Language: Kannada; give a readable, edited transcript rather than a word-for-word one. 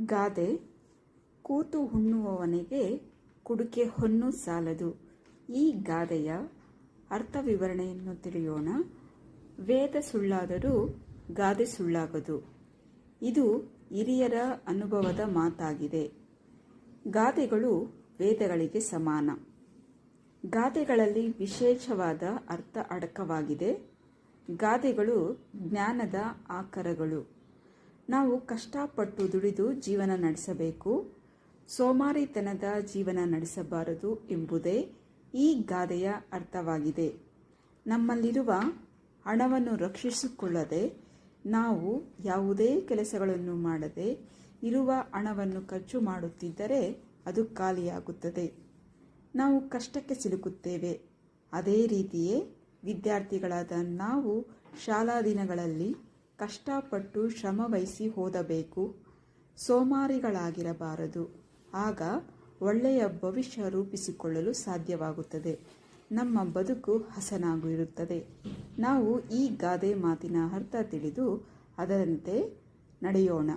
ಗಾದೆ ಕೂತು ಉಣ್ಣುವವನಿಗೆ ಕುಡಿಕೆ ಹೊನ್ನು ಸಾಲದು. ಈ ಗಾದೆಯ ಅರ್ಥ ವಿವರಣೆಯನ್ನು ತಿಳಿಯೋಣ. ವೇದ ಸುಳ್ಳಾದರೂ ಗಾದೆ ಸುಳ್ಳಾಗದು. ಇದು ಹಿರಿಯರ ಅನುಭವದ ಮಾತಾಗಿದೆ. ಗಾದೆಗಳು ವೇದಗಳಿಗೆ ಸಮಾನ. ಗಾದೆಗಳಲ್ಲಿ ವಿಶೇಷವಾದ ಅರ್ಥ ಅಡಕವಾಗಿದೆ. ಗಾದೆಗಳು ಜ್ಞಾನದ ಆಕರಗಳು. ನಾವು ಕಷ್ಟಪಟ್ಟು ದುಡಿದು ಜೀವನ ನಡೆಸಬೇಕು, ಸೋಮಾರಿತನದ ಜೀವನ ನಡೆಸಬಾರದು ಎಂಬುದೇ ಈ ಗಾದೆಯ ಅರ್ಥವಾಗಿದೆ. ನಮ್ಮಲ್ಲಿರುವ ಹಣವನ್ನು ರಕ್ಷಿಸಿಕೊಳ್ಳದೆ ನಾವು ಯಾವುದೇ ಕೆಲಸಗಳನ್ನು ಮಾಡದೆ ಇರುವ ಹಣವನ್ನು ಖರ್ಚು ಮಾಡುತ್ತಿದ್ದರೆ ಅದು ಖಾಲಿಯಾಗುತ್ತದೆ. ನಾವು ಕಷ್ಟಕ್ಕೆ ಸಿಲುಕುತ್ತೇವೆ. ಅದೇ ರೀತಿಯೇ ವಿದ್ಯಾರ್ಥಿಗಳಾದ ನಾವು ಶಾಲಾ ದಿನಗಳಲ್ಲಿ ಕಷ್ಟಪಟ್ಟು ಶ್ರಮವಹಿಸಿ ಓದಬೇಕು, ಸೋಮಾರಿಗಳಾಗಿರಬಾರದು. ಆಗ ಒಳ್ಳೆಯ ಭವಿಷ್ಯ ರೂಪಿಸಿಕೊಳ್ಳಲು ಸಾಧ್ಯವಾಗುತ್ತದೆ. ನಮ್ಮ ಬದುಕು ಹಸನಾಗಿರುತ್ತದೆ. ನಾವು ಈ ಗಾದೆ ಮಾತಿನ ಅರ್ಥ ತಿಳಿದು ಅದರಂತೆ ನಡೆಯೋಣ.